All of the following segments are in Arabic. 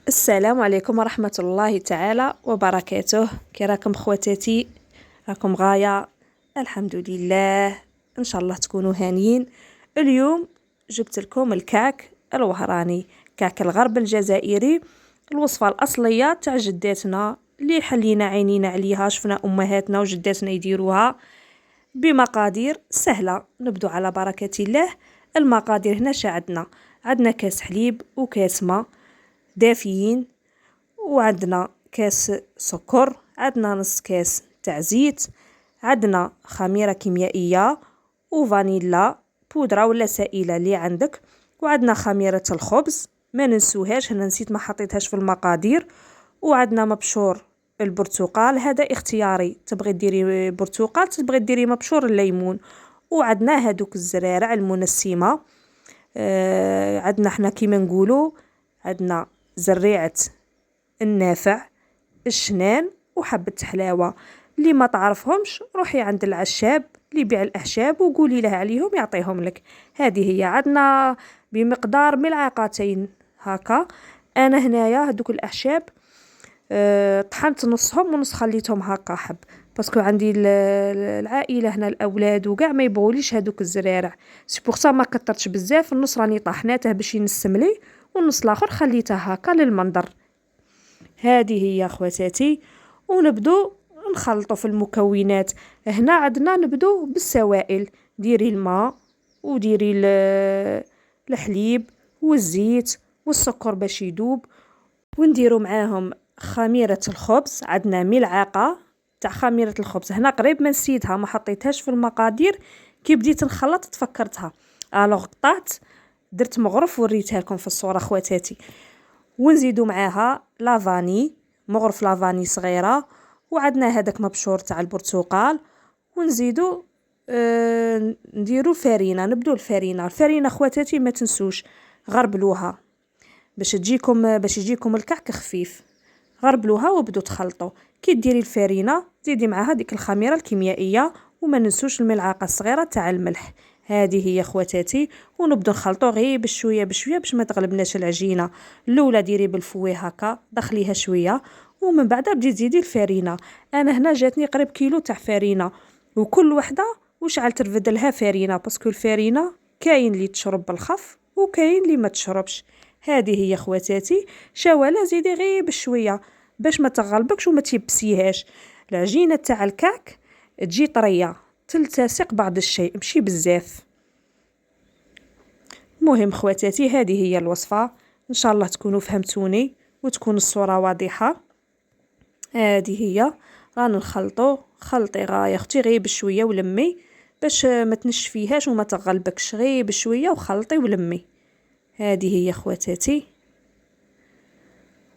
السلام عليكم ورحمة الله تعالى وبركاته. كي راكم خواتاتي؟ راكم غاية؟ الحمد لله. ان شاء الله تكونوا هانيين. اليوم جبت لكم الكعك الوهراني، كعك الغرب الجزائري، الوصفة الأصلية تاع جداتنا اللي حلينا عينينا عليها، شفنا أمهاتنا وجداتنا يديروها بمقادير سهلة. نبدو على بركة الله. المقادير هنا عندنا كاس حليب وكاس ماء دافيين، وعندنا كاس سكر، عندنا نص كاس تاع زيت، عندنا خميرة كيميائية وفانيلا بودرة ولا سائلة اللي عندك، وعندنا خميرة الخبز ما ننسوهاش، هنا نسيت ما حطيتهاش في المقادير، وعندنا مبشور البرتقال، هذا اختياري، تبغي ديري برتقال تبغي ديري مبشور الليمون، وعندنا هادوك الزرارع المنسمة. عندنا حنا كيما نقولوا عندنا زريعة النافع، الشنان، وحبة حلاوة. اللي ما تعرفهمش روحي عند العشاب اللي يبيع الأعشاب وقولي له عليهم يعطيهم لك. هذه هي عندنا بمقدار ملعقتين هكا. أنا هنايا هذوك الأعشاب طحنت نصهم ونص خليتهم هكا حب، باسكو عندي العائله هنا الاولاد وكاع ما يبغوليش هذوك الزرارع، سي بوغ سا ما كثرتش بزاف. النص راني طحناته باش ينسم لي، والنص الاخر خليته هكا للمنظر. هذه هي خواتاتي، ونبدو نخلطوا في المكونات. هنا عندنا نبدو بالسوائل، ديري الماء وديري الحليب والزيت والسكر باش يدوب، ونديروا معاهم خميرة الخبز. عندنا ملعقة تاع خميرة الخبز، هنا قريب ما نسيتها ما حطيتهاش في المقادير، كي بديت نخلط تفكرتها، الوغ قطعت درت مغرف وريتها لكم في الصورة خواتاتي. ونزيدوا معاها لافاني، مغرف لافاني صغيرة، وعندنا هذاك مبشور تاع البرتقال، ونزيدوا نديروا فرينة. نبدو الفرينة خواتاتي ما تنسوش غربلوها باش يجيكم الكعك خفيف. غربلوها وبدو تخلطوا. كي ديري الفرينة زيدي معاها ديك الخميرة الكيميائية، وما ننسوش الملعقة الصغيرة تاع الملح. هذه هي خواتاتي، ونبدو نخلطوا غير بشويه بشويه باش ما تغلبناش العجينه. الاولى ديري بالفوي هكا دخليها شويه، ومن بعد بدي تزيدي الفرينه. انا هنا جاتني قريب كيلو تاع فرينه، وكل وحده وشعل ترفد لها فرينه، باسكو الفرينه كاين اللي تشرب بالخف وكاين اللي ما تشربش. هذه هي خواتاتي. شواله زيدي غير بشويه باش ما تغلبكش وما تيبسيهاش. العجينه تاع الكعك تجي طريه تلتصق بعض الشيء ماشي بزاف. مهم خواتاتي، هذه هي الوصفه، ان شاء الله تكونوا فهمتوني وتكون الصوره واضحه. هذه هي رانا نخلطوا. خلطي غايه اختي غير بشويه ولمي باش ما تنشفيهاش وما تغلبكش، غير بشويه وخلطي ولمي. هذه هي خواتاتي.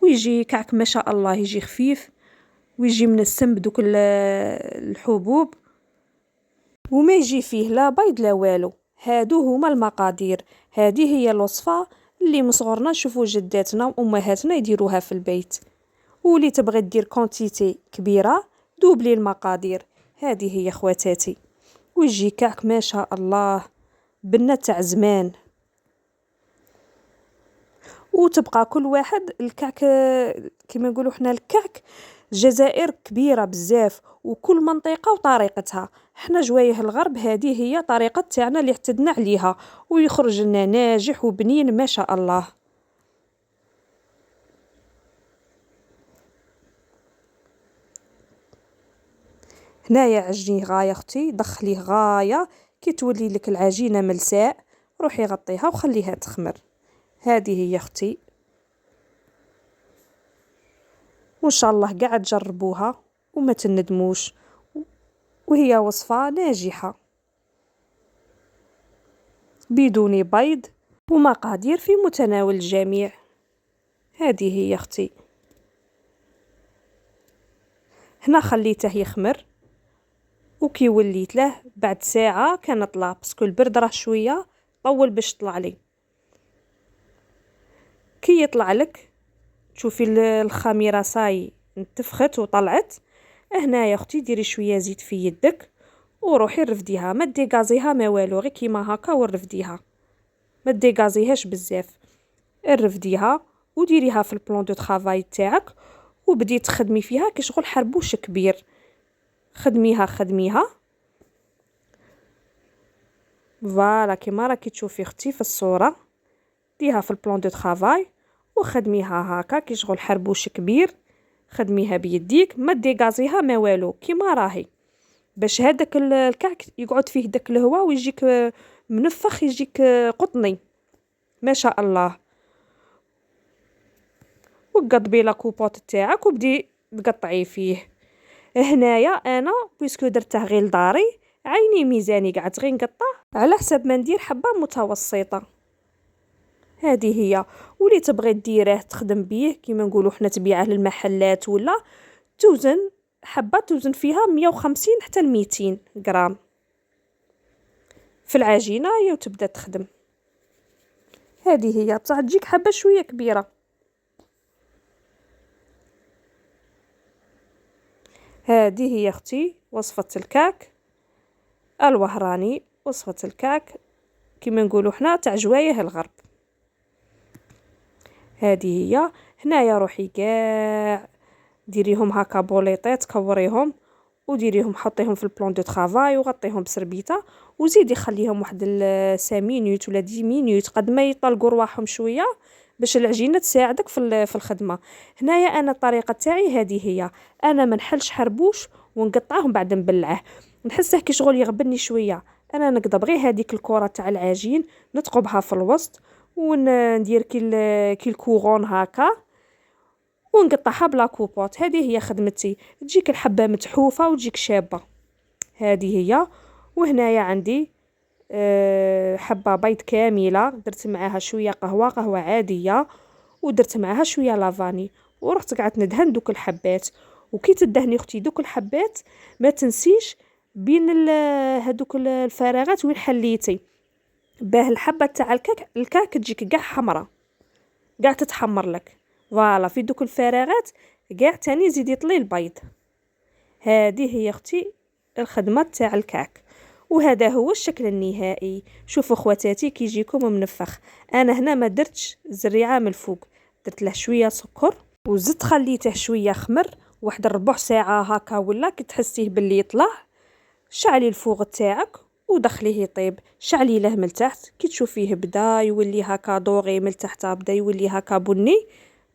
ويجي كعك ما شاء الله يجي خفيف، ويجي منسم بدوك الحبوب، وما يجي فيه لا بيض لا والو. هادو هما المقادير. هذه هي الوصفة اللي من صغرنا نشوفوا جداتنا وامهاتنا يديروها في البيت، واللي تبغي دير كونتيتي كبيرة دوبلي المقادير. هذه هي خواتاتي. ويجي كعك ما شاء الله بنة تاع زمان. وتبقى كل واحد الكعك كما نقولوا حنا الكعك الجزائر كبيره بزاف، وكل منطقه وطريقتها. حنا جوايه الغرب هذه هي طريقه تاعنا اللي اعتدنا عليها، ويخرج لنا ناجح وبنين ما شاء الله. هنايا عجنيه غايه اختي، دخليه غايه، كي تولي لك العجينه ملساء روحي غطيها وخليها تخمر. هذه هي اختي، وان شاء الله قاعد تجربوها وما تندموش، وهي وصفة ناجحة بدون بيض، ومقادير في متناول الجميع. هذه هي اختي. هنا خليته يخمر، وكي وليت له بعد ساعة كان طلع، باسكو البرد راه شوية طول باش طلع لي. كي يطلع لك تشوفي الخميرة صاي انتفخت وطلعت. هنا يا اختي ديري شويه زيت في يدك وروحي رفديها، ما ديغازيها ما والو، غير كيما هكا ورفديها، ما ديغازيهاش بزاف، رفديها وديريها في البلان دو طرافاي تاعك، وبدي تخدمي فيها كي شغل حربوش كبير. خدميها فوالا كيما راكي تشوفي اختي في الصوره. ديها في البلان دو طرافاي وخدميها هكا كي شغل حربوش كبير. خدميها بيديك، ما ديغازيها ما والو، كيما راهي، باش هذاك الكعك يقعد فيه داك الهواء ويجيك منفخ، يجيك قطني ما شاء الله. وقضبي لا كوبوط تاعك وبدي تقطعي فيه. هنايا انا بيسكو درته غير لداري، عيني ميزاني قعدت غير نقطع على حسب ما ندير حبه متوسطه. هذه هي. ولي تبغي ديره تخدم بيه كيما نقولوا حنا تبيعه للمحلات، ولا توزن حبه توزن فيها 150 حتى 200 غرام في العجينه وتبدا تخدم. هذه هي، بصح تجيك حبه شويه كبيره. هذه هي اختي وصفه الكعك الوهراني، وصفه الكعك كيما نقولوا حنا تاع جوايه الغرب. هذه هي. هنايا روحي كاع ديريهم هكا بوليطات، كوريهم وديريهم حطيهم في البلان دو طرافاي وغطيهم بسربيته، وزيدي خليهم واحد 5 مينوت ولا 10 مينوت قد ما يطلقوا رواحهم شويه باش العجينه تساعدك في الخدمه. هنايا انا الطريقه تاعي هذه هي، انا ما نحلش حربوش ونقطعهم بعد نبلعه، نحسه كي شغل يغبني شويه. انا نقدر غير هذيك الكره تاع العجين نثقبها في الوسط وندير كي الكورون هكا ونقطعها بلا كوبوط. هذه هي خدمتي، تجيك الحبه متحوفه وتجيك شابه. هذه هي. وهنايا عندي حبه بيض كامله، درت معاها شويه قهوه عاديه، ودرت معاها شويه لافاني، ورحت قعدت ندهن دوك الحبات. وكي تدهني اختي دوك الحبات ما تنسيش بين هذوك الفراغات وين حليتي، باه الحبه تاع الكعك تجيك كاع حمراء، كاع تتحمر لك. فوالا في دوك الفراغات كاع تاني زيدي طلي البيض. هذه هي اختي الخدمه تاع الكعك، وهذا هو الشكل النهائي. شوفوا خواتاتي كي يجيكم منفخ. انا هنا ما درتش زريعه من الفوق، درت له شويه سكر وزدت خليته شويه خمر واحد ربع ساعه هكا، ولا كي تحسيه باللي يطلع شعلي الفوغ تاعك ودخليه يطيب. شعلي له من تحت كي تشوفيه بدا يولي هكا دوغي من تحت، بدا يولي هكا بني،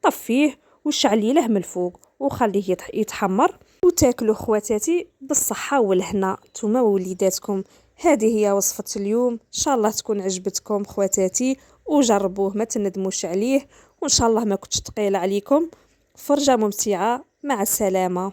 طفيه وشعلي له من الفوق وخليه يتحمر. وتاكلوا خواتاتي بالصحه والهنا نتوما ووليداتكم. هذه هي وصفه اليوم، ان شاء الله تكون عجبتكم خواتاتي، وجربوه ما تندموش عليه، وان شاء الله ما كنتش ثقيله عليكم. فرجه ممتعه، مع السلامه.